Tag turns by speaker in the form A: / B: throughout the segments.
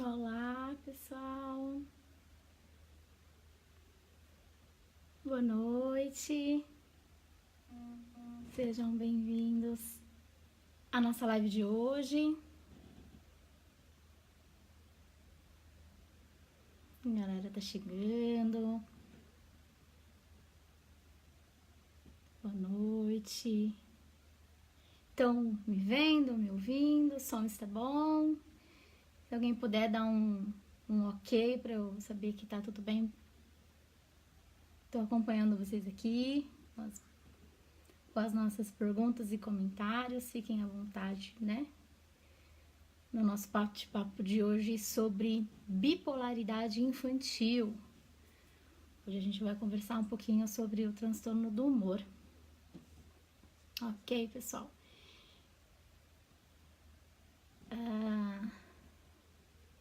A: Olá, pessoal. Boa noite. Sejam bem-vindos à nossa live de hoje. A galera tá chegando. Boa noite. Estão me vendo, me ouvindo? O som está bom? Se alguém puder dar um ok para eu saber que tá tudo bem. Estou acompanhando vocês aqui com as nossas perguntas e comentários. Fiquem à vontade, né? No nosso bate-papo de hoje sobre bipolaridade infantil. Hoje a gente vai conversar um pouquinho sobre o transtorno do humor. Ok, pessoal?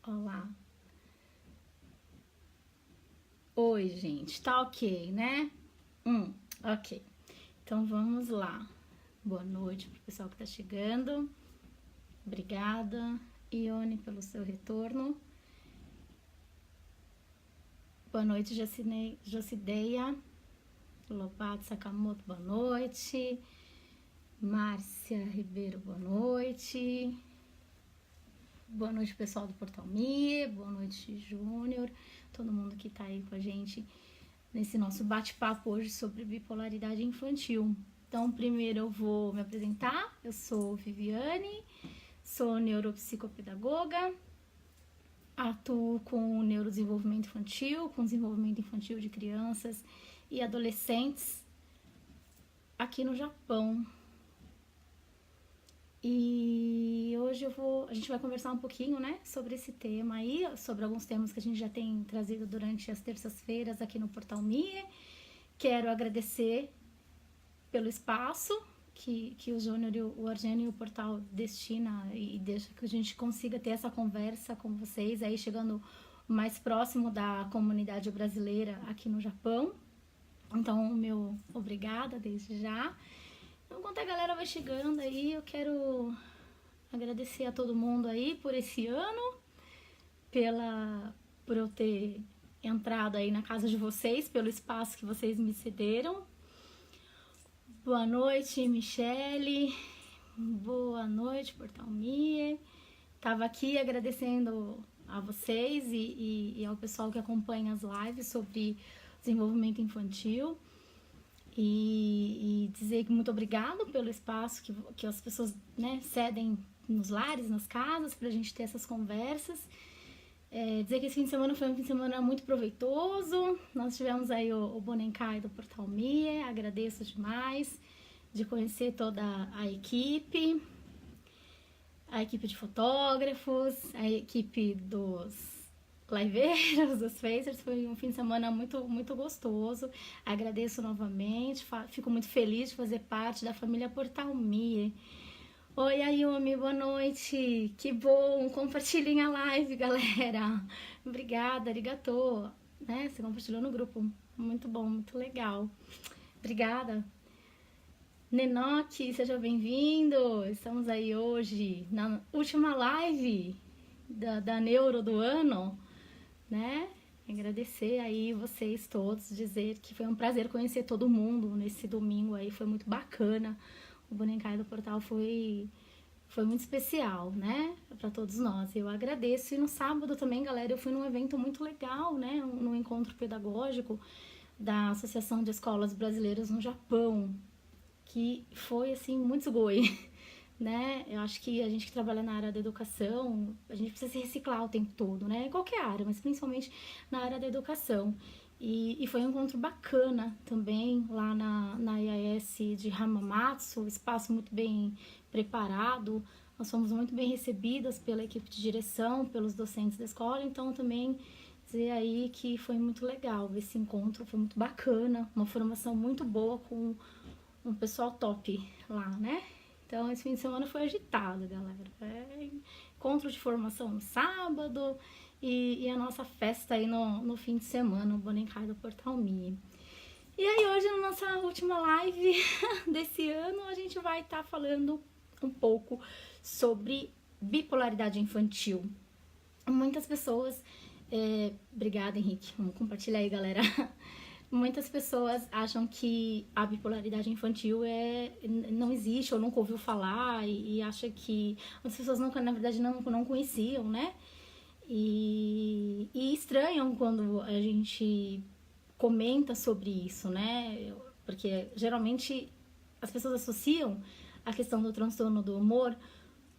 A: Olá. Oi, gente. Tá ok, né? Ok. Então vamos lá. Boa noite pro pessoal que tá chegando. Obrigada, Ione, pelo seu retorno. Boa noite, Jocideia. Lobato Sakamoto, boa noite. Márcia Ribeiro, boa noite. Boa noite, pessoal do Portal Me. Boa noite, Júnior. Todo mundo que tá aí com a gente nesse nosso bate-papo hoje sobre bipolaridade infantil. Então, primeiro eu vou me apresentar. Eu sou Viviane, sou neuropsicopedagoga, atuo com neurodesenvolvimento infantil, com desenvolvimento infantil de crianças e adolescentes aqui no Japão. E hoje a gente vai conversar um pouquinho, né, sobre esse tema aí, sobre alguns temas que a gente já tem trazido durante as terças-feiras aqui no Portal Mie. Quero agradecer pelo espaço que o Júnior, o Argênio e o Portal destina e deixa que a gente consiga ter essa conversa com vocês aí, chegando mais próximo da comunidade brasileira aqui no Japão. Então, meu obrigada desde já. Então, enquanto a galera vai chegando aí, eu quero agradecer a todo mundo aí por esse ano, por eu ter entrado aí na casa de vocês, pelo espaço que vocês me cederam. Boa noite, Michele. Boa noite, Portal Mie. Tava aqui agradecendo a vocês e ao pessoal que acompanha as lives sobre desenvolvimento infantil. E dizer que muito obrigado pelo espaço que as pessoas, né, cedem nos lares, nas casas, pra gente ter essas conversas. Dizer que esse fim de semana foi um fim de semana muito proveitoso. Nós tivemos aí o Bonenkai do Portal Mie. Agradeço demais de conhecer toda a equipe de fotógrafos, a equipe dos liveiros, dos Facers. Foi um fim de semana muito, muito gostoso. Agradeço novamente, fico muito feliz de fazer parte da família Portal Mie. Oi, Ayumi, boa noite. Que bom, compartilhem a live, galera. Obrigada, arigatô. Né? Você compartilhou no grupo. Muito bom, muito legal. Obrigada. Nenoque, seja bem-vindo. Estamos aí hoje na última live da Neuro do ano, né? Agradecer aí vocês todos, dizer que foi um prazer conhecer todo mundo nesse domingo aí, foi muito bacana. O Bonenkai do Portal foi muito especial, né? Para todos nós. Eu agradeço. E no sábado também, galera, eu fui num evento muito legal, né? Num encontro pedagógico da Associação de Escolas Brasileiras no Japão, que foi, assim, muito sugoi, né? Eu acho que a gente que trabalha na área da educação, a gente precisa se reciclar o tempo todo, né? Em qualquer área, mas principalmente na área da educação. E foi um encontro bacana também lá na IAS de Hamamatsu, espaço muito bem preparado. Nós fomos muito bem recebidas pela equipe de direção, pelos docentes da escola, então também dizer aí que foi muito legal esse encontro, foi muito bacana, uma formação muito boa com um pessoal top lá, né? Então esse fim de semana foi agitado, galera. Encontro de formação no sábado e a nossa festa aí no fim de semana, o Bonenkai do Portal Mie. E aí hoje, na nossa última live desse ano, a gente vai estar falando um pouco sobre bipolaridade infantil. Muitas pessoas... obrigada, Henrique. Vamos compartilhar aí, galera. Muitas pessoas acham que a bipolaridade infantil não existe ou nunca ouviu falar e acha que as pessoas nunca, na verdade, não conheciam, né? E estranham quando a gente comenta sobre isso, né? Porque geralmente as pessoas associam a questão do transtorno do humor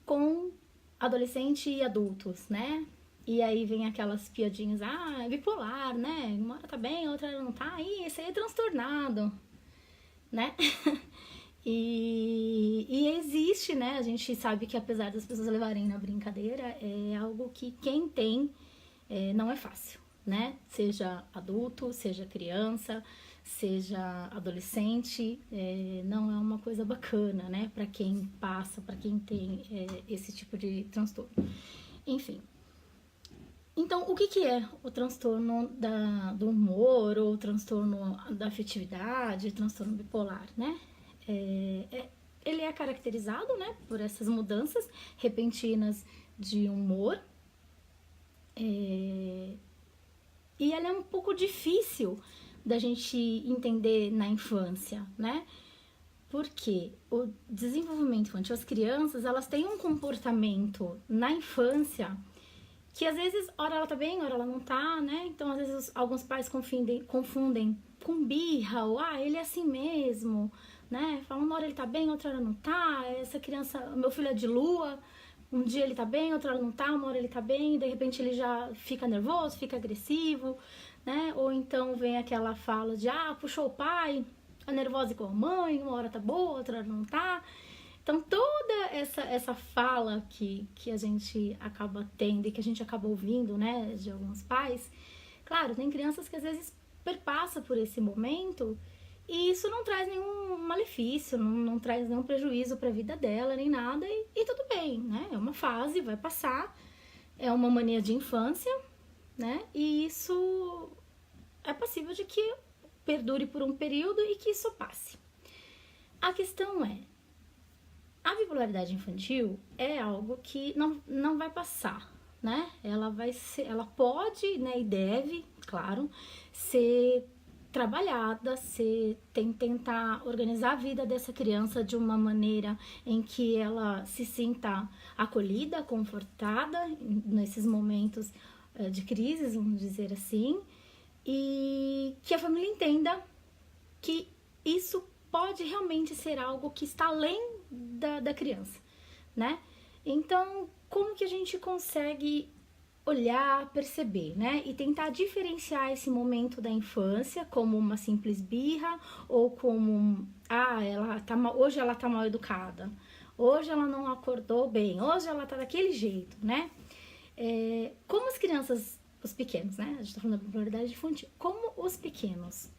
A: com adolescente e adultos, né? E aí vem aquelas piadinhas, é bipolar, né? Uma hora tá bem, outra não tá, esse aí é transtornado, né? E existe, né? A gente sabe que apesar das pessoas levarem na brincadeira, é algo que quem tem não é fácil, né? Seja adulto, seja criança, seja adolescente, não é uma coisa bacana, né? Pra quem passa, pra quem tem esse tipo de transtorno. Enfim. Então, o que é o transtorno do humor ou o transtorno da afetividade, transtorno bipolar, né? Ele é caracterizado, né, por essas mudanças repentinas de humor. E ele é um pouco difícil da gente entender na infância, né? Porque o desenvolvimento infantil, as crianças, elas têm um comportamento na infância que às vezes, ora ela tá bem, ora ela não tá, né? Então, às vezes, alguns pais confundem com birra, ou ele é assim mesmo, né? Falam, uma hora ele tá bem, outra hora não tá. Essa criança, meu filho é de lua, um dia ele tá bem, outra hora não tá, uma hora ele tá bem, e de repente ele já fica nervoso, fica agressivo, né? Ou então vem aquela fala de, puxou o pai, é nervosa igual a mãe, uma hora tá boa, outra hora não tá. Então, toda essa fala que a gente acaba tendo e que a gente acaba ouvindo, né, de alguns pais, claro, tem crianças que às vezes perpassa por esse momento e isso não traz nenhum malefício, não traz nenhum prejuízo para a vida dela, nem nada, e tudo bem, né? É uma fase, vai passar, é uma mania de infância, né? E isso é passível de que perdure por um período e que isso passe. A questão é, a bipolaridade infantil é algo que não vai passar, né? Ela pode, né, e deve, claro, ser trabalhada, tentar organizar a vida dessa criança de uma maneira em que ela se sinta acolhida, confortada nesses momentos de crises, vamos dizer assim, e que a família entenda que isso pode realmente ser algo que está além da criança, né? Então, como que a gente consegue olhar, perceber, né? E tentar diferenciar esse momento da infância como uma simples birra ou como, hoje ela tá mal educada, hoje ela não acordou bem, hoje ela tá daquele jeito, né? Como as crianças, os pequenos, né? A gente tá falando da bipolaridade infantil. Como os pequenos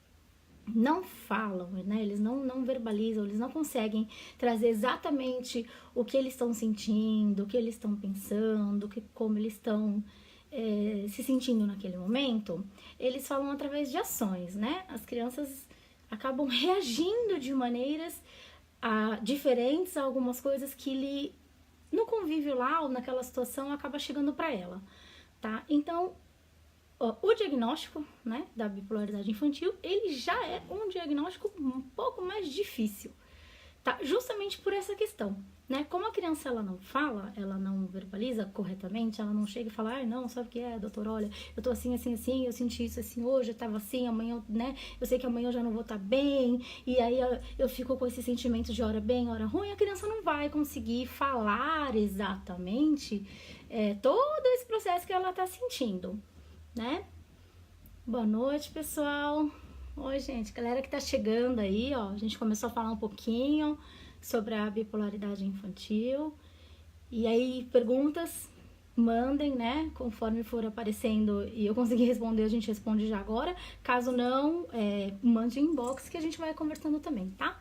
A: não falam, né? Eles não verbalizam, eles não conseguem trazer exatamente o que eles estão sentindo, o que eles estão pensando, como eles estão se sentindo naquele momento. Eles falam através de ações, né? As crianças acabam reagindo de maneiras diferentes a algumas coisas que no convívio lá ou naquela situação acaba chegando para ela, tá? Então, o diagnóstico, né, da bipolaridade infantil, ele já é um diagnóstico um pouco mais difícil, tá? Justamente por essa questão, né? Como a criança ela não fala, ela não verbaliza corretamente, ela não chega e fala, não, sabe o que é, doutor, olha, eu tô assim, assim, assim, eu senti isso assim hoje, eu tava assim, amanhã, né, eu sei que amanhã eu já não vou estar bem, e aí eu fico com esse sentimento de hora bem, hora ruim, a criança não vai conseguir falar exatamente todo esse processo que ela tá sentindo, né? Boa noite, pessoal. Oi, gente, galera que tá chegando aí, ó, a gente começou a falar um pouquinho sobre a bipolaridade infantil. E aí, perguntas, mandem, né, conforme for aparecendo e eu conseguir responder, a gente responde já agora. Caso não, mande inbox que a gente vai conversando também, tá?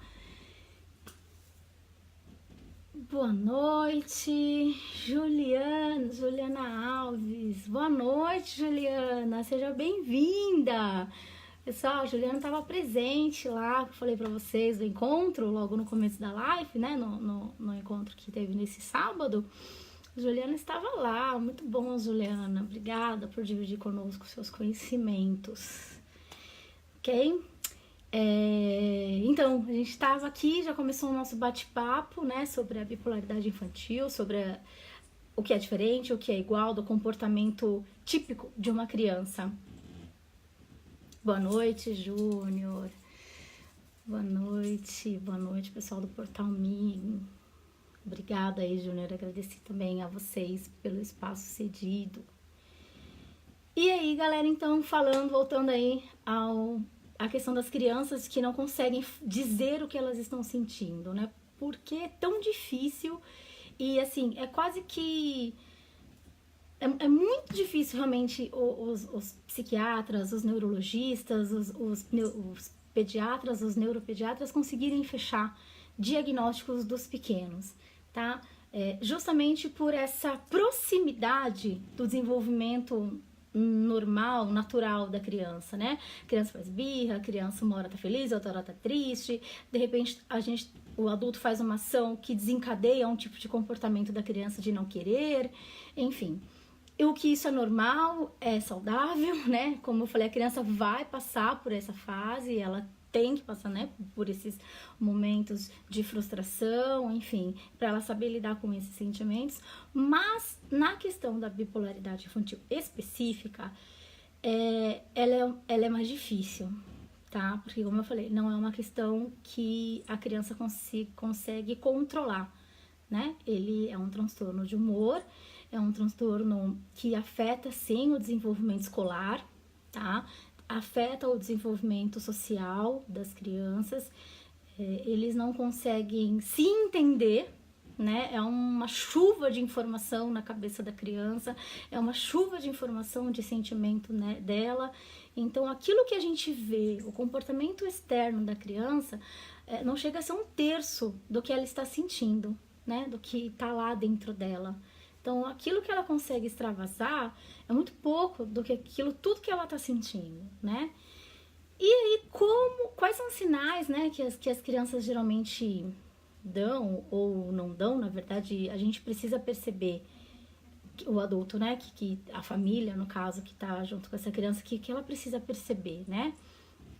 A: Boa noite, Juliana Alves. Boa noite, Juliana. Seja bem-vinda. Pessoal, a Juliana estava presente lá, que eu falei para vocês, do encontro, logo no começo da live, né? No encontro que teve nesse sábado. Juliana estava lá, muito bom, Juliana. Obrigada por dividir conosco seus conhecimentos. Ok? Então, a gente estava aqui, já começou o nosso bate-papo, né, sobre a bipolaridade infantil, sobre o que é diferente, o que é igual do comportamento típico de uma criança. Boa noite, Júnior. Boa noite, pessoal do Portal Me. Obrigada aí, Júnior. Agradeci também a vocês pelo espaço cedido. E aí, galera, então, voltando aí a questão das crianças que não conseguem dizer o que elas estão sentindo, né? Por que é tão difícil? E, assim, é quase que... É muito difícil, realmente, os psiquiatras, os neurologistas, os pediatras, os neuropediatras conseguirem fechar diagnósticos dos pequenos, tá? Justamente por essa proximidade do desenvolvimento normal, natural da criança, né? A criança faz birra, a criança uma hora tá feliz, outra hora tá triste, de repente o adulto faz uma ação que desencadeia um tipo de comportamento da criança de não querer, enfim. O que isso é normal, é saudável, né? Como eu falei, a criança vai passar por essa fase, ela tem que passar, né, por esses momentos de frustração, enfim, para ela saber lidar com esses sentimentos. Mas na questão da bipolaridade infantil específica, ela é mais difícil, tá? Porque, como eu falei, não é uma questão que a criança consegue controlar, né? Ele é um transtorno de humor, é um transtorno que afeta, sim, o desenvolvimento escolar, tá? Afeta o desenvolvimento social das crianças, eles não conseguem se entender, né? É uma chuva de informação na cabeça da criança, é uma chuva de informação, de sentimento, né, dela. Então, aquilo que a gente vê, o comportamento externo da criança, não chega a ser 1/3 do que ela está sentindo, né? Do que está lá dentro dela. Então, aquilo que ela consegue extravasar é muito pouco do que tudo que ela está sentindo, né? E aí, quais são os sinais, né, que as crianças geralmente dão ou não dão? Na verdade, a gente precisa perceber, o adulto, né, que a família, no caso, que está junto com essa criança, que ela precisa perceber, né?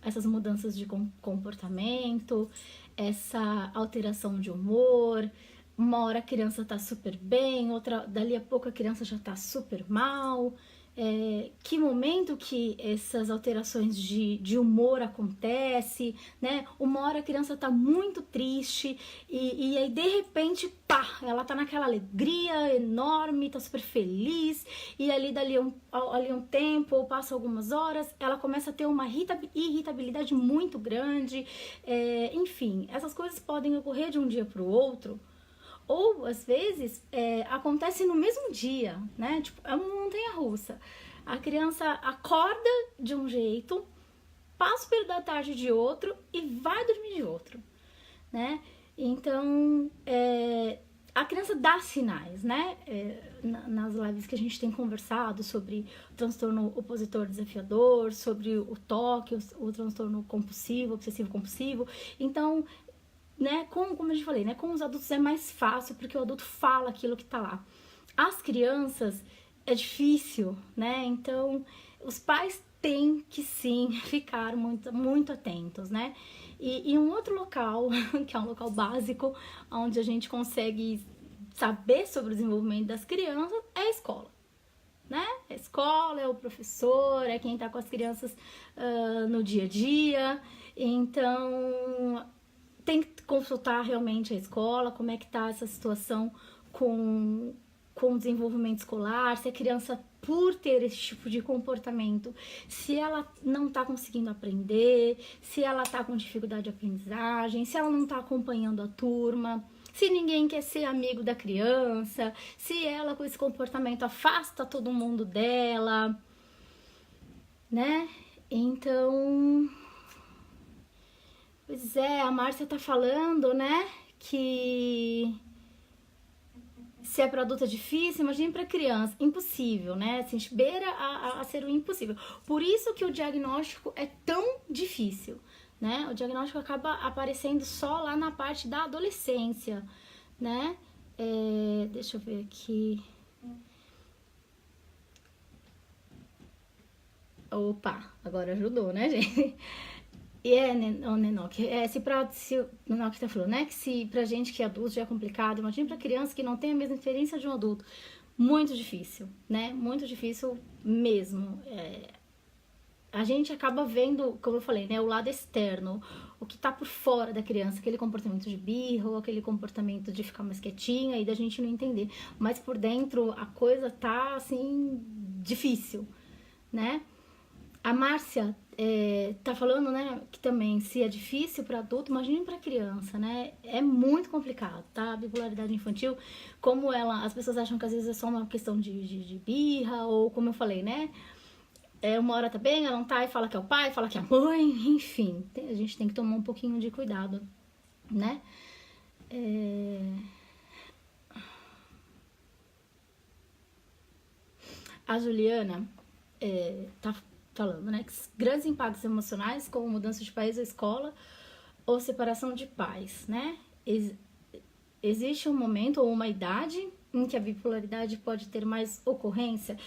A: Essas mudanças de comportamento, essa alteração de humor. Uma hora a criança tá super bem, dali a pouco a criança já tá super mal. Que momento que essas alterações de humor acontecem, né? Uma hora a criança tá muito triste e aí de repente, pá, ela tá naquela alegria enorme, tá super feliz, e ali dali um tempo, ou passa algumas horas, ela começa a ter uma irritabilidade muito grande. Enfim, essas coisas podem ocorrer de um dia pro outro, ou, às vezes, acontece no mesmo dia, né? Tipo, é uma montanha-russa. A criança acorda de um jeito, passa o período da tarde de outro e vai dormir de outro, né? Então, a criança dá sinais, né? Nas lives que a gente tem conversado sobre o transtorno opositor desafiador, sobre o TOC, o transtorno compulsivo, obsessivo-compulsivo. Então, né, como eu já falei, né, com os adultos é mais fácil, porque o adulto fala aquilo que tá lá. As crianças é difícil, né, então os pais têm que sim ficar muito, muito atentos, né. E um outro local, que é um local básico, onde a gente consegue saber sobre o desenvolvimento das crianças, é a escola, né? A escola, é o professor, é quem tá com as crianças no dia a dia. Então, tem que consultar realmente a escola, como é que tá essa situação com o desenvolvimento escolar, se a criança, por ter esse tipo de comportamento, se ela não tá conseguindo aprender, se ela tá com dificuldade de aprendizagem, se ela não tá acompanhando a turma, se ninguém quer ser amigo da criança, se ela com esse comportamento afasta todo mundo dela, né? Então... Pois é, a Márcia tá falando, né, que se é para adulto é difícil, imagine para criança, impossível, né, assim, beira a ser o impossível. Por isso que o diagnóstico é tão difícil, né, o diagnóstico acaba aparecendo só lá na parte da adolescência, né, Deixa eu ver aqui. Opa, agora ajudou, né, gente? E Nenok, se o Nenok tá falando, né, que se pra gente que é adulto já é complicado, imagina pra criança que não tem a mesma experiência de um adulto. Muito difícil, né? Muito difícil mesmo. A gente acaba vendo, como eu falei, né, o lado externo, o que tá por fora da criança, aquele comportamento de birra, ou aquele comportamento de ficar mais quietinha e da gente não entender. Mas por dentro a coisa tá, assim, difícil, né? A Márcia tá falando, né, que também se é difícil para adulto, imagine para criança, né? É muito complicado, tá? A bipolaridade infantil, como as pessoas acham que às vezes é só uma questão de birra, ou como eu falei, né? Uma hora tá bem, ela não tá e fala que é o pai, fala que é a mãe, enfim. A gente tem que tomar um pouquinho de cuidado, né? A Juliana tá falando, né, que grandes impactos emocionais, como mudança de país ou escola, ou separação de pais, né? Existe um momento ou uma idade em que a bipolaridade pode ter mais ocorrência?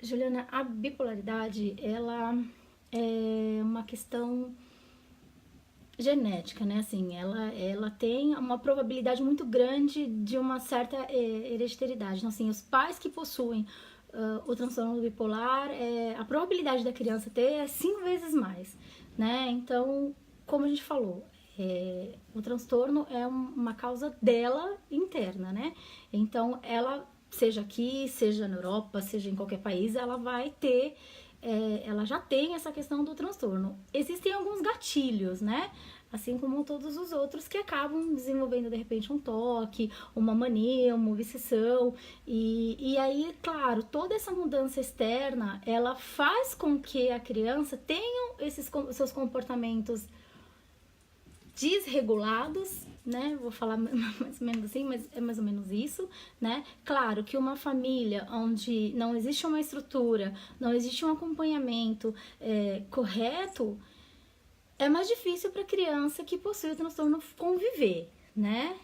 A: Juliana, a bipolaridade, ela é uma questão genética, né? Assim, ela tem uma probabilidade muito grande de uma certa hereditariedade. Então, assim, os pais que possuem o transtorno bipolar, a probabilidade da criança ter é 5 vezes mais, né? Então, como a gente falou, o transtorno é uma causa dela interna, né? Então, ela, seja aqui, seja na Europa, seja em qualquer país, ela vai ter ela já tem essa questão do transtorno. Existem alguns gatilhos, né? Assim como todos os outros que acabam desenvolvendo de repente um toque, uma mania, uma obsessão. E aí, claro, toda essa mudança externa, ela faz com que a criança tenha seus comportamentos desregulados, né? Vou falar mais ou menos assim, mas é mais ou menos isso, né? Claro que uma família onde não existe uma estrutura, não existe um acompanhamento correto, é mais difícil para a criança que possui o transtorno conviver, né?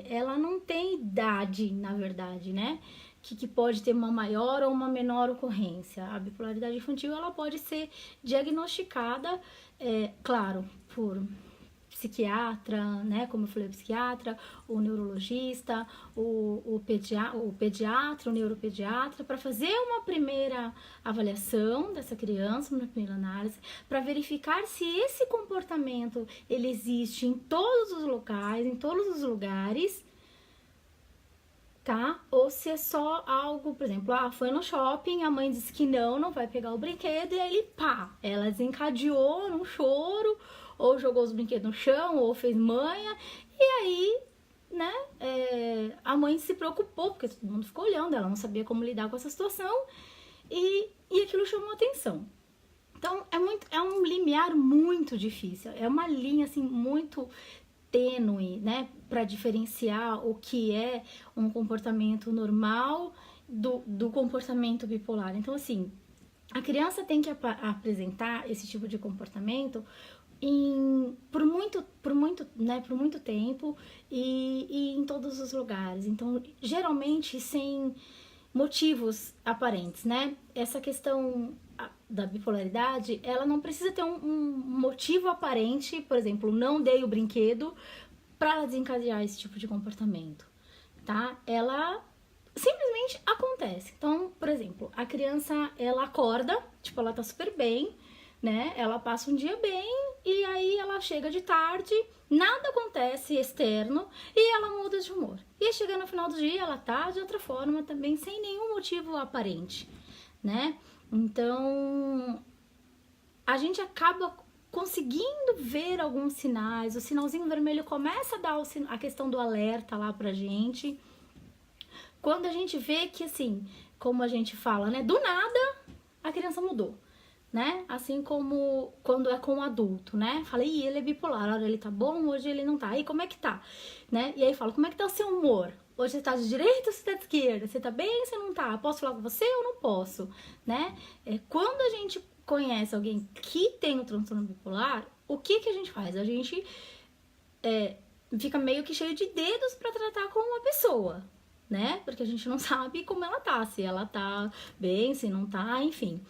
A: Ela não tem idade, na verdade, né? Que pode ter uma maior ou uma menor ocorrência. A bipolaridade infantil, ela pode ser diagnosticada, claro, por psiquiatra, né, como eu falei, o psiquiatra, o neurologista, o pediatra, o neuropediatra, para fazer uma primeira avaliação dessa criança, uma primeira análise, para verificar se esse comportamento ele existe em todos os locais, em todos os lugares, tá? Ou se é só algo, por exemplo, foi no shopping, a mãe disse que não vai pegar o brinquedo, e aí, ela desencadeou num choro, ou jogou os brinquedos no chão, ou fez manha, e aí, né, a mãe se preocupou, porque todo mundo ficou olhando, ela não sabia como lidar com essa situação, e aquilo chamou atenção. Então, é um limiar muito difícil, é uma linha, assim, muito tênue, né, para diferenciar o que é um comportamento normal do comportamento bipolar. Então, assim, a criança tem que apresentar esse tipo de comportamento por muito tempo e em todos os lugares. Então, geralmente sem motivos aparentes, né? Essa questão da bipolaridade, ela não precisa ter um motivo aparente, por exemplo, não dei o brinquedo para desencadear esse tipo de comportamento, tá? Ela simplesmente acontece. Então, por exemplo, a criança, ela acorda, tipo, ela tá super bem, né? Ela passa um dia bem e aí ela chega de tarde, nada acontece externo e ela muda de humor. E chega no final do dia, ela tá de outra forma também, sem nenhum motivo aparente, né? Então, a gente acaba conseguindo ver alguns sinais, o sinalzinho vermelho começa a dar a questão do alerta lá pra gente. Quando a gente vê que, assim, como a gente fala, né? Do nada, a criança mudou, né? Assim como quando é com o adulto, né? Fala, ele é bipolar, hoje ele tá bom, hoje ele não tá. E como é que tá? Né? E aí fala, como é que tá o seu humor? Hoje você tá de direita ou você tá de esquerda? Você tá bem ou você não tá? Posso falar com você ou não posso? Né? Quando a gente conhece alguém que tem o transtorno bipolar, o que a gente faz? A gente fica meio que cheio de dedos para tratar com uma pessoa, né? Porque a gente não sabe como ela tá, se ela tá bem, se não tá, enfim.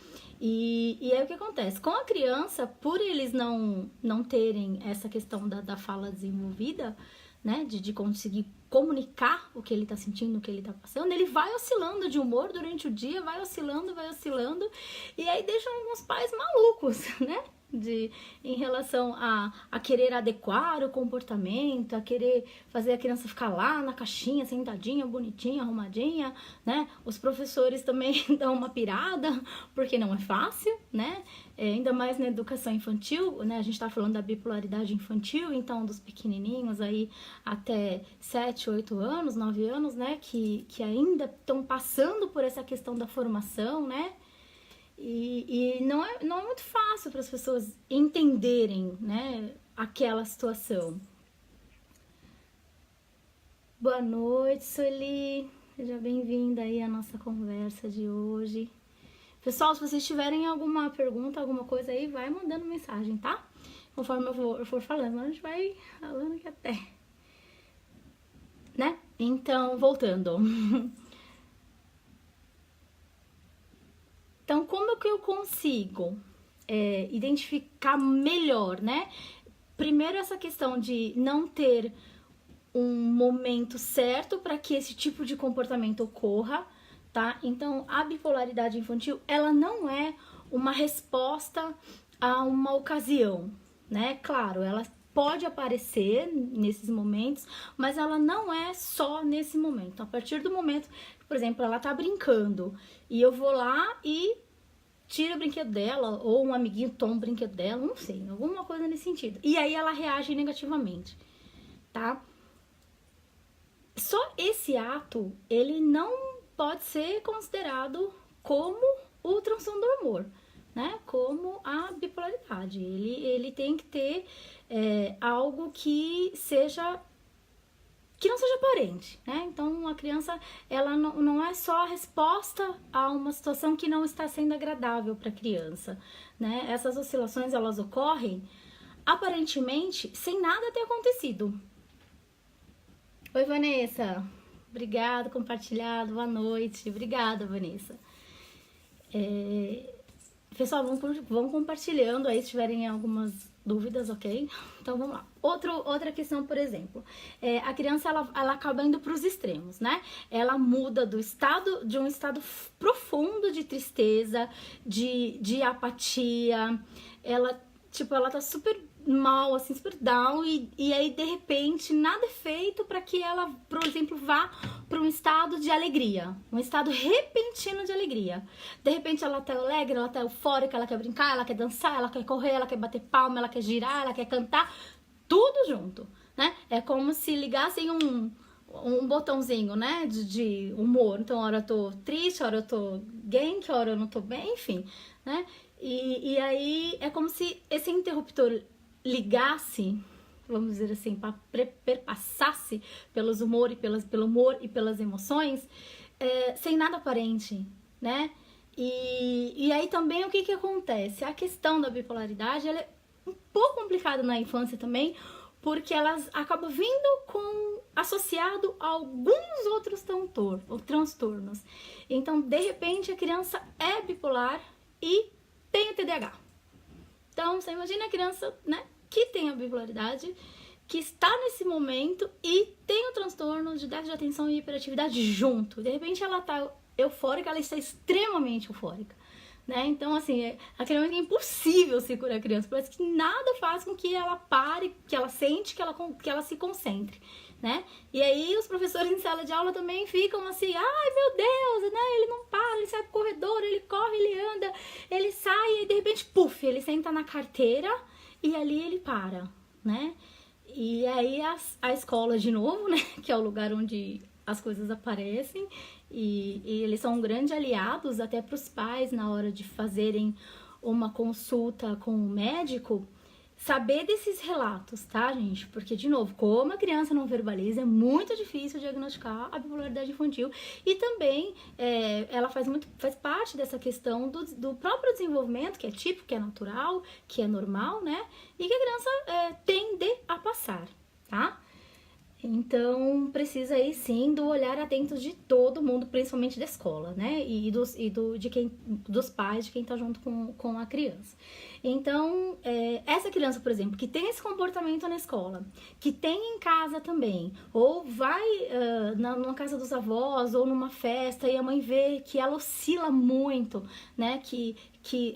A: E aí o que acontece? Com a criança, por eles não terem essa questão da fala desenvolvida, né? De conseguir comunicar o que ele tá sentindo, o que ele tá passando, ele vai oscilando de humor durante o dia, vai oscilando, e aí deixam alguns pais malucos, né? Em relação a querer adequar o comportamento, a querer fazer a criança ficar lá na caixinha, sentadinha, bonitinha, arrumadinha, né? Os professores também dão uma pirada, porque não é fácil, né? Ainda mais na educação infantil, né? A gente tá falando da bipolaridade infantil, então dos pequenininhos aí até 7, 8 anos, 9 anos, né? Que ainda estão passando por essa questão da formação, né? E não é muito fácil para as pessoas entenderem, né, aquela situação. Boa noite, Sueli. Seja bem-vinda aí à nossa conversa de hoje. Pessoal, se vocês tiverem alguma pergunta, alguma coisa aí, vai mandando mensagem, tá? Conforme eu for falando, a gente vai falando aqui até. Né? Então, voltando. Então, como que eu consigo identificar melhor, né? Primeiro, essa questão de não ter um momento certo para que esse tipo de comportamento ocorra, tá? Então, a bipolaridade infantil, ela não é uma resposta a uma ocasião, né? Claro, ela pode aparecer nesses momentos, mas ela não é só nesse momento. A partir do momento, por exemplo, ela tá brincando e eu vou lá e tiro o brinquedo dela, ou um amiguinho toma o brinquedo dela, não sei, alguma coisa nesse sentido. E aí ela reage negativamente, tá? Só esse ato, ele não pode ser considerado como o transtorno do humor, né? Como a bipolaridade. Ele tem que ter algo que não seja aparente, né? Então, a criança, ela não é só a resposta a uma situação que não está sendo agradável para a criança, né? Essas oscilações, elas ocorrem, aparentemente, sem nada ter acontecido. Oi, Vanessa. Obrigada, compartilhado. Boa noite. Obrigada, Vanessa. Pessoal, vão compartilhando aí se tiverem algumas dúvidas, ok? Então vamos lá. Outra questão, por exemplo, a criança ela acaba indo para os extremos, né? Ela muda de um estado profundo de tristeza, de apatia. Ela tá super mal, assim, super down, e aí de repente nada é feito para que ela, por exemplo, vá para um estado de alegria, um estado repentino de alegria. De repente ela tá alegre, ela tá eufórica, ela quer brincar, ela quer dançar, ela quer correr, ela quer bater palma, ela quer girar, ela quer cantar, tudo junto, né? É como se ligassem um botãozinho, né, de humor. Então, hora eu tô triste, hora eu tô genki, hora eu não tô bem, enfim, né? E aí é como se esse interruptor ligasse, vamos dizer assim, perpassasse pelo humor e pelas emoções, sem nada aparente, né? E aí também o que acontece? A questão da bipolaridade, ela é um pouco complicada na infância também, porque elas acabam vindo associado a alguns outros transtornos. Então, de repente, a criança é bipolar e tem o TDAH. Então, você imagina a criança, né, que tem a bipolaridade, que está nesse momento e tem o transtorno de déficit de atenção e hiperatividade junto. De repente, ela está eufórica, ela está extremamente eufórica, né? Então, assim, aquele momento é impossível segurar a criança. Parece que nada faz com que ela pare, que ela sente, que ela se concentre, né? E aí, os professores em sala de aula também ficam assim, ai, meu Deus, né? Ele não para, ele sai pro corredor, ele corre, ele anda, ele sai e de repente, puf, ele senta na carteira e ali ele para, né? E aí a escola de novo, né? Que é o lugar onde as coisas aparecem e eles são grandes aliados até para os pais na hora de fazerem uma consulta com o médico, saber desses relatos, tá, gente? Porque, de novo, como a criança não verbaliza, é muito difícil diagnosticar a bipolaridade infantil. E também ela faz parte dessa questão do próprio desenvolvimento, que é típico, que é natural, que é normal, né? E que a criança tende a passar, Então, precisa aí sim do olhar atento de todo mundo, principalmente da escola, né? Dos pais, de quem tá junto com a criança. Então, essa criança, por exemplo, que tem esse comportamento na escola, que tem em casa também, ou vai numa casa dos avós, ou numa festa, e a mãe vê que ela oscila muito, né? Que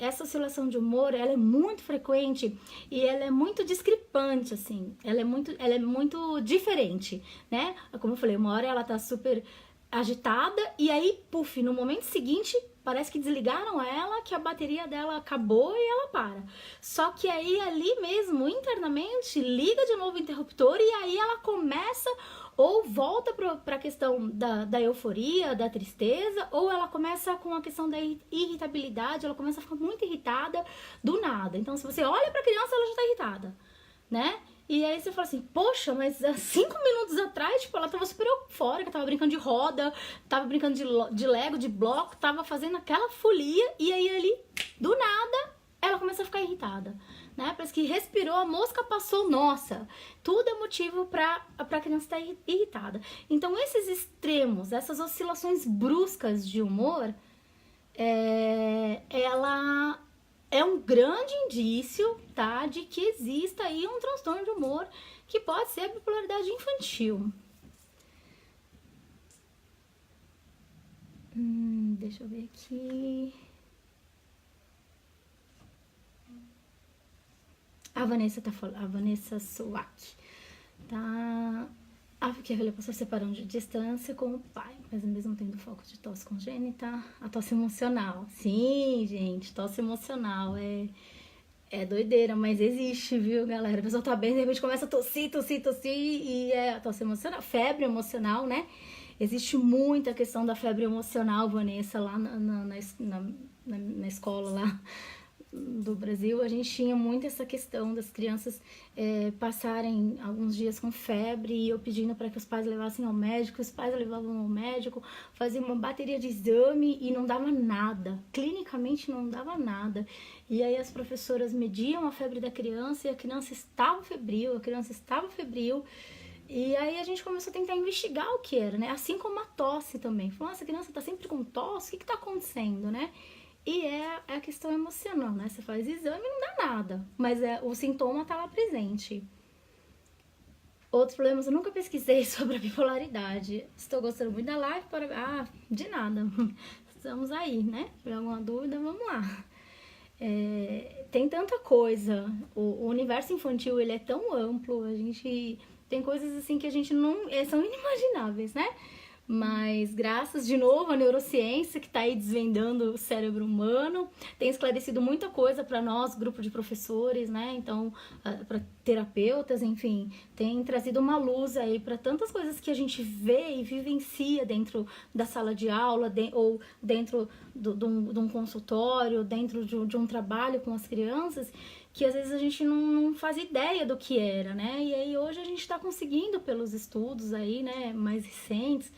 A: essa oscilação de humor, ela é muito frequente e ela é muito discrepante, assim. Ela é muito diferente, né? Como eu falei, uma hora ela tá super agitada e aí, puf, no momento seguinte, parece que desligaram ela, que a bateria dela acabou e ela para. Só que aí, ali mesmo, internamente, liga de novo o interruptor e aí ela começa ou volta para a questão da euforia, da tristeza, ou ela começa com a questão da irritabilidade, ela começa a ficar muito irritada do nada. Então, se você olha para a criança, ela já está irritada, né? E aí você fala assim, poxa, mas há 5 minutos atrás, tipo, ela tava super eufórica, tava brincando de roda, tava brincando de Lego, de bloco, tava fazendo aquela folia, e aí ali, do nada, ela começa a ficar irritada, né? Parece que respirou, a mosca passou, nossa, tudo é motivo pra criança estar irritada. Então, esses extremos, essas oscilações bruscas de humor, ela é um grande indício, tá, de que exista aí um transtorno de humor que pode ser a bipolaridade infantil. Deixa eu ver aqui. A Vanessa tá falando, a Vanessa Suak, tá? Porque a passou separando de distância com o pai, mas mesmo tendo foco de tosse congênita, a tosse emocional. Sim, gente, tosse emocional é doideira, mas existe, viu, galera? A pessoa tá bem, de repente começa a tossir, e é a tosse emocional, febre emocional, né? Existe muita questão da febre emocional, Vanessa, lá na escola lá do Brasil, a gente tinha muito essa questão das crianças passarem alguns dias com febre e eu pedindo para que os pais levassem ao médico, os pais levavam ao médico, faziam uma bateria de exame e não dava nada, clinicamente não dava nada. E aí as professoras mediam a febre da criança e a criança estava febril, e aí a gente começou a tentar investigar o que era, né? Assim como a tosse também. Falou, essa criança tá sempre com tosse, o que tá acontecendo, né? E é a questão emocional, né? Você faz exame e não dá nada, mas o sintoma tá lá presente. Outros problemas, eu nunca pesquisei sobre a bipolaridade. Estou gostando muito da live, de nada. Estamos aí, né? Se alguma dúvida, vamos lá. Tem tanta coisa. O universo infantil, ele é tão amplo, a gente tem coisas assim que a gente não... são inimagináveis, né? Mas graças, de novo, à neurociência que está aí desvendando o cérebro humano, tem esclarecido muita coisa para nós, grupo de professores, né? Então, para terapeutas, enfim, tem trazido uma luz aí para tantas coisas que a gente vê e vivencia dentro da sala de aula, ou dentro de um consultório, dentro de um trabalho com as crianças, que às vezes a gente não faz ideia do que era, né? E aí hoje a gente está conseguindo, pelos estudos aí, né, mais recentes,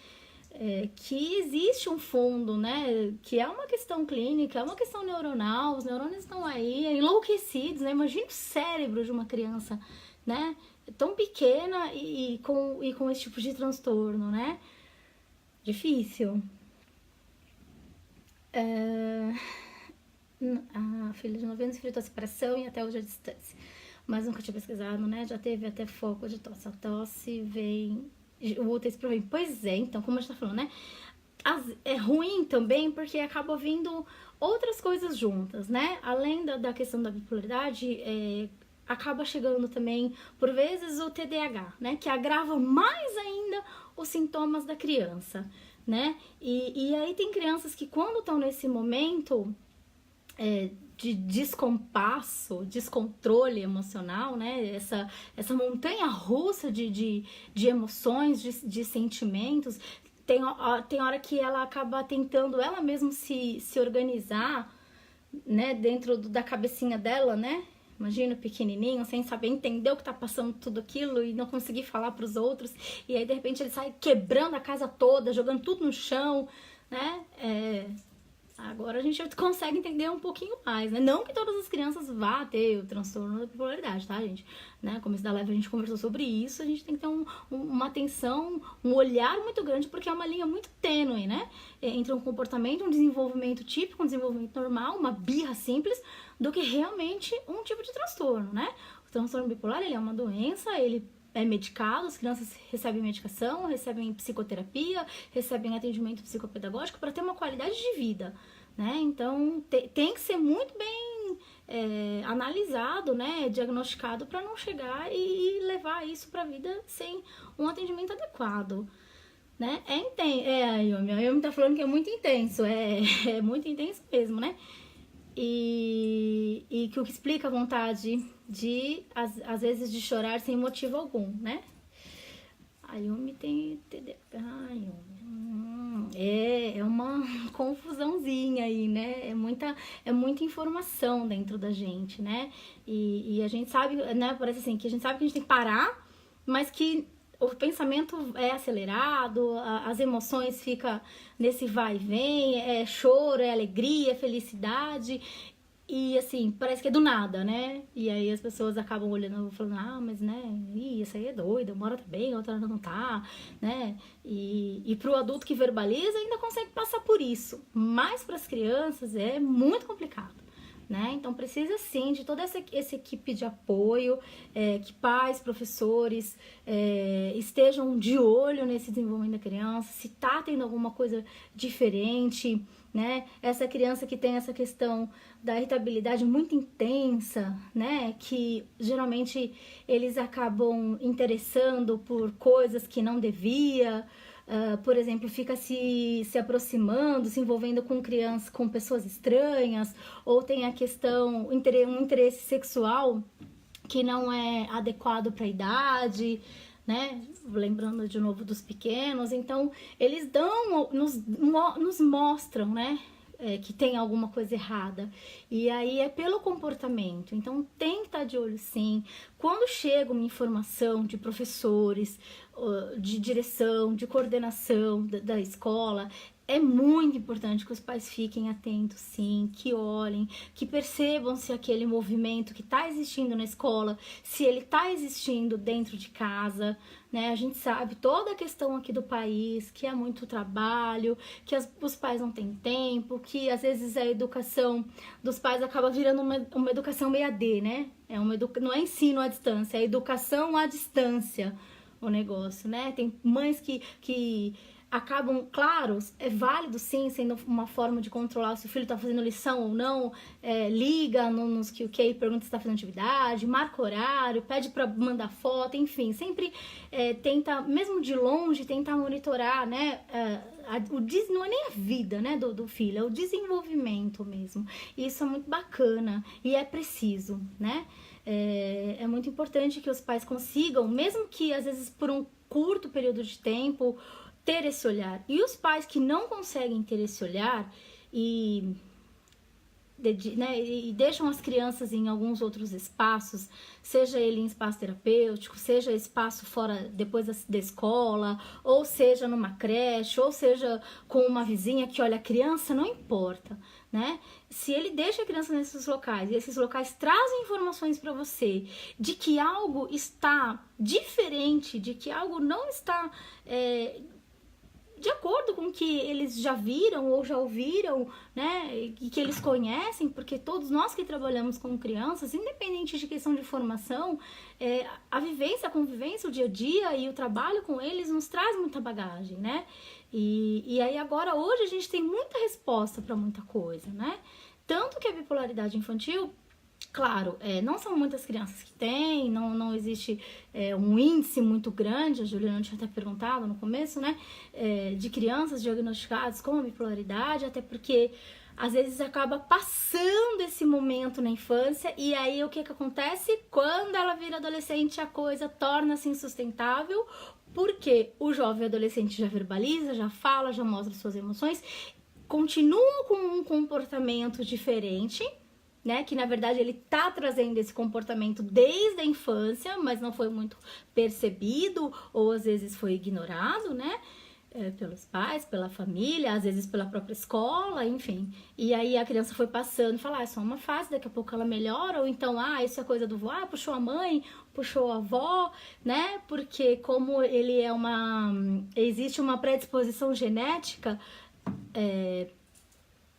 A: que existe um fundo, né, que é uma questão clínica, é uma questão neuronal, os neurônios estão aí enlouquecidos, né? Imagina o cérebro de uma criança, né, tão pequena e com esse tipo de transtorno, né? Difícil. A filha de 9 anos enfrentou a separação e até hoje a distância. Mas nunca tinha pesquisado, né? Já teve até foco de tosse. A tosse vem... O útero provém. Pois é, então, como a gente tá falando, né? É ruim também porque acaba vindo outras coisas juntas, né? Além da questão da bipolaridade, acaba chegando também, por vezes, o TDAH, né? Que agrava mais ainda os sintomas da criança, né? E aí tem crianças que quando estão nesse momento... de descompasso, descontrole emocional, né? Essa montanha russa de emoções, de sentimentos. Tem hora que ela acaba tentando ela mesma se organizar, né? Dentro da cabecinha dela, né? Imagina, pequenininho, sem saber entender o que tá passando tudo aquilo e não conseguir falar pros outros. E aí, de repente, ele sai quebrando a casa toda, jogando tudo no chão, né? Agora a gente consegue entender um pouquinho mais, né? Não que todas as crianças vá ter o transtorno da bipolaridade, tá, gente? Né? No começo da live a gente conversou sobre isso, a gente tem que ter uma atenção, um olhar muito grande, porque é uma linha muito tênue, né? Entre um comportamento, um desenvolvimento típico, um desenvolvimento normal, uma birra simples, do que realmente um tipo de transtorno, né? O transtorno bipolar, ele é uma doença, ele é medicado, as crianças recebem medicação, recebem psicoterapia, recebem atendimento psicopedagógico para ter uma qualidade de vida, né? Então, tem que ser muito bem analisado, né? Diagnosticado para não chegar e levar isso para a vida sem um atendimento adequado, né? A Yomi tá falando que é muito intenso, é muito intenso mesmo, né? E que o que explica a vontade de, às vezes, de chorar sem motivo algum, né? A Yumi tem TDAH. É uma confusãozinha aí, né? É muita informação dentro da gente, né? E a gente sabe, né? Parece assim, que a gente sabe que a gente tem que parar, mas que o pensamento é acelerado, as emoções ficam nesse vai e vem, é choro, é alegria, é felicidade, e assim, parece que é do nada, né? E aí as pessoas acabam olhando e falando, mas né, essa aí é doida, uma hora tá bem, outra hora não tá, né? E pro adulto que verbaliza ainda consegue passar por isso, mas para as crianças é muito complicado. Né? Então precisa sim de toda essa equipe de apoio, que pais, professores estejam de olho nesse desenvolvimento da criança, se tá tendo alguma coisa diferente, né? Essa criança que tem essa questão da irritabilidade muito intensa, né? Que geralmente eles acabam interessando por coisas que não devia. Por exemplo, fica se aproximando, se envolvendo com crianças, com pessoas estranhas, ou tem a questão, um interesse sexual que não é adequado para a idade, né? Lembrando de novo dos pequenos, então eles nos mostram, né? Que tem alguma coisa errada, e aí é pelo comportamento, então tem que estar de olho sim. Quando chega uma informação de professores, de direção, de coordenação da escola, é muito importante que os pais fiquem atentos, sim, que olhem, que percebam se aquele movimento que está existindo na escola, se ele está existindo dentro de casa, né? A gente sabe toda a questão aqui do país, que é muito trabalho, que os pais não têm tempo, que às vezes a educação dos pais acaba virando uma educação meio AD, né? Não é ensino à distância, é educação à distância o negócio, né? Tem mães que acabam, claro, é válido sim, sendo uma forma de controlar se o filho tá fazendo lição ou não, liga nos QK, pergunta se tá fazendo atividade, marca horário, pede para mandar foto, enfim, sempre tenta, mesmo de longe, tentar monitorar, né, não é nem a vida, né, do filho, é o desenvolvimento mesmo, e isso é muito bacana, e é preciso, né, é muito importante que os pais consigam, mesmo que às vezes por um curto período de tempo, ter esse olhar. E os pais que não conseguem ter esse olhar e deixam as crianças em alguns outros espaços, seja ele em espaço terapêutico, seja espaço fora, depois da escola, ou seja numa creche, ou seja com uma vizinha que olha a criança, não importa, né? Se ele deixa a criança nesses locais, e esses locais trazem informações para você de que algo está diferente, de que algo não está de acordo com o que eles já viram ou já ouviram, né, e que eles conhecem, porque todos nós que trabalhamos com crianças, independente de questão de formação, a vivência, a convivência, o dia a dia e o trabalho com eles nos traz muita bagagem, né? E aí agora, hoje, a gente tem muita resposta para muita coisa, né? Tanto que a bipolaridade infantil, claro, não são muitas crianças que têm, não existe um índice muito grande, a Juliana tinha até perguntado no começo, né, de crianças diagnosticadas com a bipolaridade, até porque às vezes acaba passando esse momento na infância, e aí o que acontece? Quando ela vira adolescente, a coisa torna-se insustentável, porque o jovem adolescente já verbaliza, já fala, já mostra suas emoções, continua com um comportamento diferente, né, que na verdade ele tá trazendo esse comportamento desde a infância, mas não foi muito percebido ou às vezes foi ignorado, né? pelos pais, pela família, às vezes pela própria escola, enfim. E aí a criança foi passando e falou, é só uma fase, daqui a pouco ela melhora, ou então, isso é coisa do vô, puxou a mãe, puxou a avó, né? Porque como ele é existe uma predisposição genética,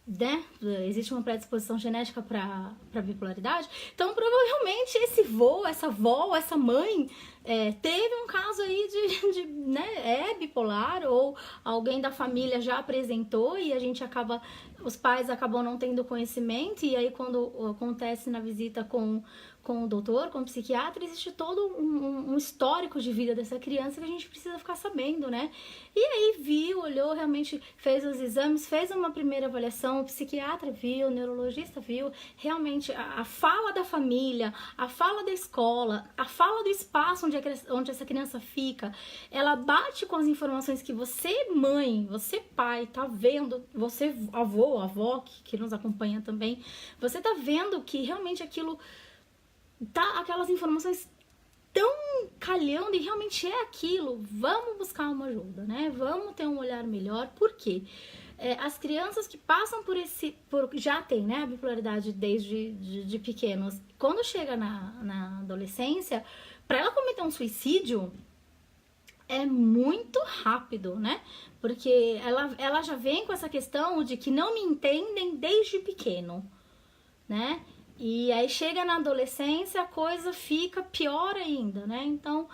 A: né? Existe uma predisposição genética para bipolaridade, então provavelmente esse vô, essa avó, essa mãe teve um caso aí né, bipolar, ou alguém da família já apresentou e os pais acabam não tendo conhecimento, e aí quando acontece na visita com o doutor, com o psiquiatra, existe todo um histórico de vida dessa criança que a gente precisa ficar sabendo, né? E aí olhou, realmente fez os exames, fez uma primeira avaliação, o psiquiatra viu, o neurologista viu, realmente a fala da família, a fala da escola, a fala do espaço onde essa criança fica, ela bate com as informações que você, mãe, você, pai, tá vendo, você, avô, avó, que nos acompanha também, você tá vendo que realmente aquelas informações tão calhando e realmente é aquilo. Vamos buscar uma ajuda, né? Vamos ter um olhar melhor. Por quê? As crianças que passam já tem, né, a bipolaridade desde de pequenos, quando chega na adolescência, para ela cometer um suicídio é muito rápido, né? Porque ela já vem com essa questão de que não me entendem desde pequeno, né? E aí chega na adolescência, a coisa fica pior ainda, né? Então,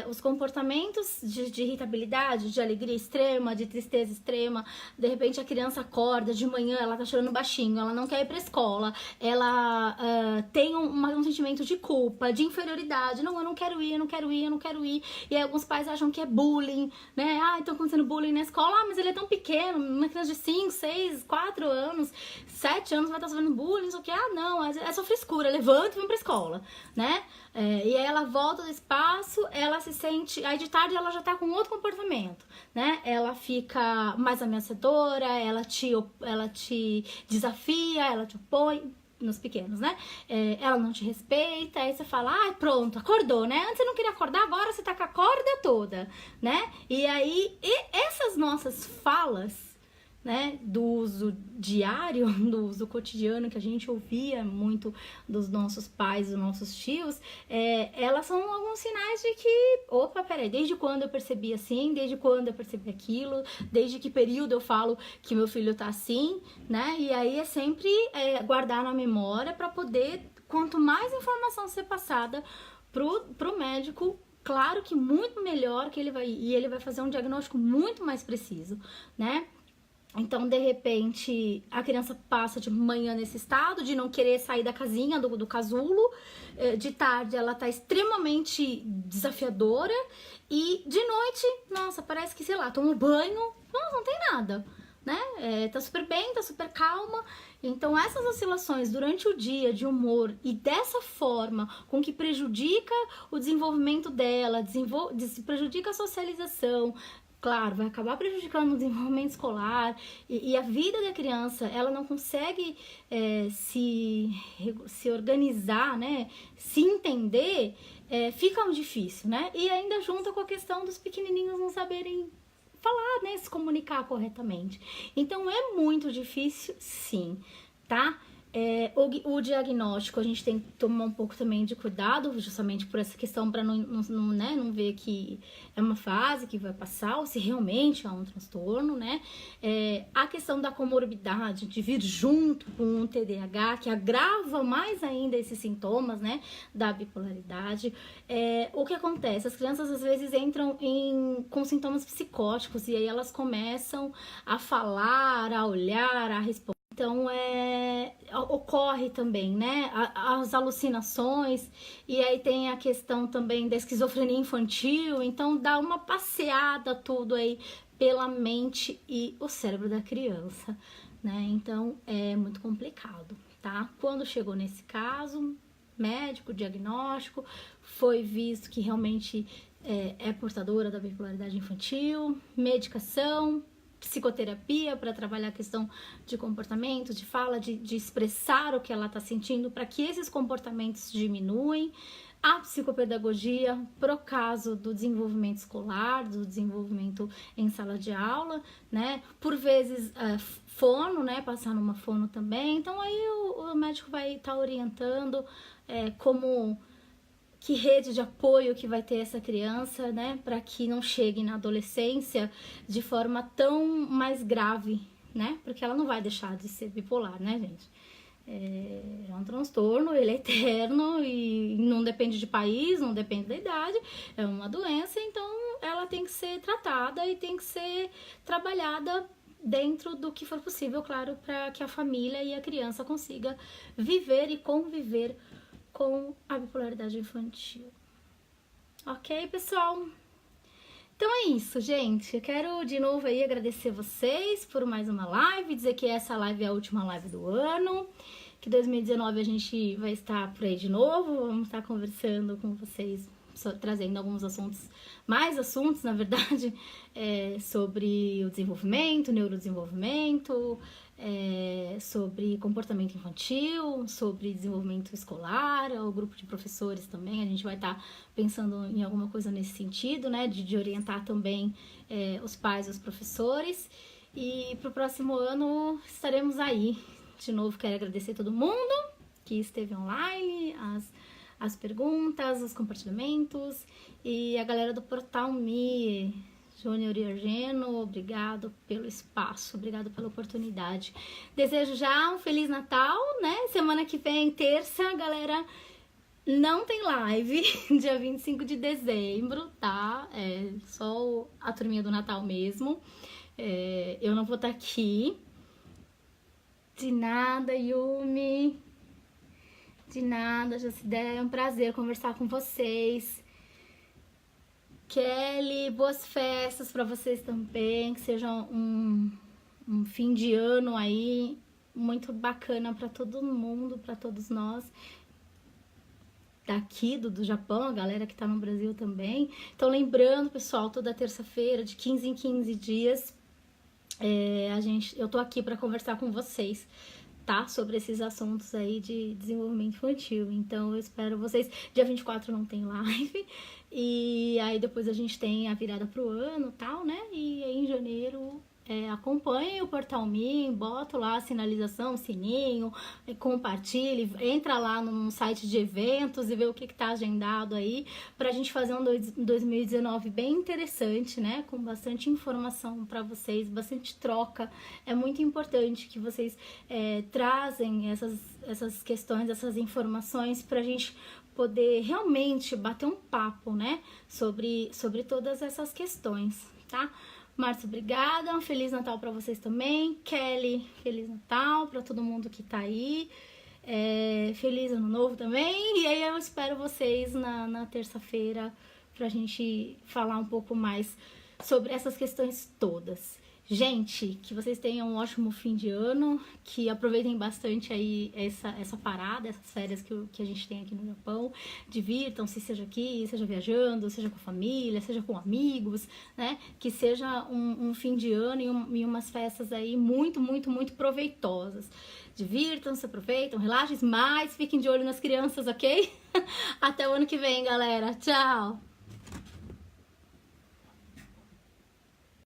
A: os comportamentos de irritabilidade, de alegria extrema, de tristeza extrema, de repente a criança acorda de manhã, ela tá chorando baixinho, ela não quer ir pra escola, ela tem um sentimento de culpa, de inferioridade, não, eu não quero ir, eu não quero ir, eu não quero ir, e aí alguns pais acham que é bullying, né? Então acontecendo bullying na escola, mas ele é tão pequeno, uma criança de 5, 6, 4 anos, 7 anos vai estar sofrendo bullying, isso aqui, não, é só frescura, levanta e vem pra escola, né? E aí ela volta do espaço, ela se sente... Aí de tarde ela já tá com outro comportamento, né? Ela fica mais ameaçadora, ela te desafia, ela te opõe, nos pequenos, né? Ela não te respeita, aí você fala, pronto, acordou, né? Antes você não queria acordar, agora você tá com a corda toda, né? E aí, essas nossas falas, né, do uso diário, do uso cotidiano que a gente ouvia muito dos nossos pais, dos nossos tios, elas são alguns sinais de que, peraí, desde quando eu percebi assim, desde quando eu percebi aquilo, desde que período eu falo que meu filho tá assim, né? E aí é sempre guardar na memória para poder, quanto mais informação ser passada pro médico, claro que muito melhor que ele vai fazer um diagnóstico muito mais preciso, né? Então, de repente, a criança passa de manhã nesse estado de não querer sair da casinha, do casulo. De tarde, ela tá extremamente desafiadora. E de noite, nossa, parece que, sei lá, toma um banho. Nossa, não tem nada, né? Tá super bem, tá super calma. Então, essas oscilações durante o dia de humor e dessa forma, com que prejudica o desenvolvimento dela, prejudica a socialização, claro, vai acabar prejudicando o desenvolvimento escolar e a vida da criança, ela não consegue se organizar, né? Se entender, fica difícil, né? E ainda junta com a questão dos pequenininhos não saberem falar, né? Se comunicar corretamente. Então, é muito difícil, sim, tá? O diagnóstico a gente tem que tomar um pouco também de cuidado, justamente por essa questão, para não ver que é uma fase que vai passar, ou se realmente há um transtorno, né? A questão da comorbidade, de vir junto com um TDAH, que agrava mais ainda esses sintomas, né? Da bipolaridade. O que acontece? As crianças às vezes entram com sintomas psicóticos, e aí elas começam a falar, a olhar, a responder. Então, ocorre também, né, as alucinações, e aí tem a questão também da esquizofrenia infantil, então dá uma passeada tudo aí pela mente e o cérebro da criança, né, então é muito complicado, tá? Quando chegou nesse caso, médico, diagnóstico, foi visto que realmente é portadora da bipolaridade infantil, medicação, psicoterapia para trabalhar a questão de comportamento, de fala, de expressar o que ela está sentindo, para que esses comportamentos diminuem. a psicopedagogia pro caso do desenvolvimento escolar, do desenvolvimento em sala de aula, né? Por vezes fono, né? Passar numa fono também. Então aí o médico vai estar orientando como que rede de apoio que vai ter essa criança, né? Para que não chegue na adolescência de forma tão mais grave, né? Porque ela não vai deixar de ser bipolar, né, gente? É um transtorno, ele é eterno e não depende de país, não depende da idade, é uma doença, então ela tem que ser tratada e tem que ser trabalhada dentro do que for possível, claro, para que a família e a criança consiga viver e conviver com a bipolaridade infantil. Ok, pessoal? Então é isso, gente. Eu quero de novo aí agradecer vocês por mais uma live, dizer que essa live é a última live do ano, que 2019 a gente vai estar por aí de novo, vamos estar conversando com vocês, trazendo alguns assuntos, mais assuntos, na verdade, sobre o desenvolvimento, neurodesenvolvimento, sobre comportamento infantil, sobre desenvolvimento escolar, o grupo de professores também, a gente vai estar pensando em alguma coisa nesse sentido, né, de orientar também os pais e os professores, e para o próximo ano estaremos aí. De novo, quero agradecer todo mundo que esteve online, as perguntas, os compartilhamentos, e a galera do Portal Me, Júnior e Argeno, obrigado pelo espaço, obrigado pela oportunidade. Desejo já um Feliz Natal, né? Semana que vem, terça, galera, não tem live, dia 25 de dezembro, tá? Só a turminha do Natal mesmo. Eu não vou estar aqui. De nada, Yumi. De nada, Jacidé, é um prazer conversar com vocês. Kelly, boas festas para vocês também, que seja um fim de ano aí muito bacana para todo mundo, para todos nós daqui do Japão, a galera que tá no Brasil também. Então lembrando, pessoal, toda terça-feira, de 15 em 15 dias, eu tô aqui para conversar com vocês, tá? Sobre esses assuntos aí de desenvolvimento infantil. Então eu espero vocês. Dia 24 não tem live. E aí depois a gente tem a virada pro ano e tal, né? E aí em janeiro acompanhe o Portal Me, bota lá a sinalização, sininho, compartilhe, entra lá no site de eventos e vê o que tá agendado aí, pra gente fazer um 2019 bem interessante, né? Com bastante informação para vocês, bastante troca. É muito importante que vocês trazem essas questões, essas informações pra gente poder realmente bater um papo, né? Sobre todas essas questões, tá? Márcio, obrigada. Um Feliz Natal para vocês também. Kelly, Feliz Natal para todo mundo que tá aí. Feliz Ano Novo também. E aí eu espero vocês na terça-feira pra gente falar um pouco mais sobre essas questões todas. Gente, que vocês tenham um ótimo fim de ano, que aproveitem bastante aí essa parada, essas férias que a gente tem aqui no Japão. Divirtam-se, seja aqui, seja viajando, seja com família, seja com amigos, né? Que seja um fim de ano e umas festas aí muito, muito, muito proveitosas. Divirtam-se, aproveitem, relaxem, mas fiquem de olho nas crianças, ok? Até o ano que vem, galera. Tchau!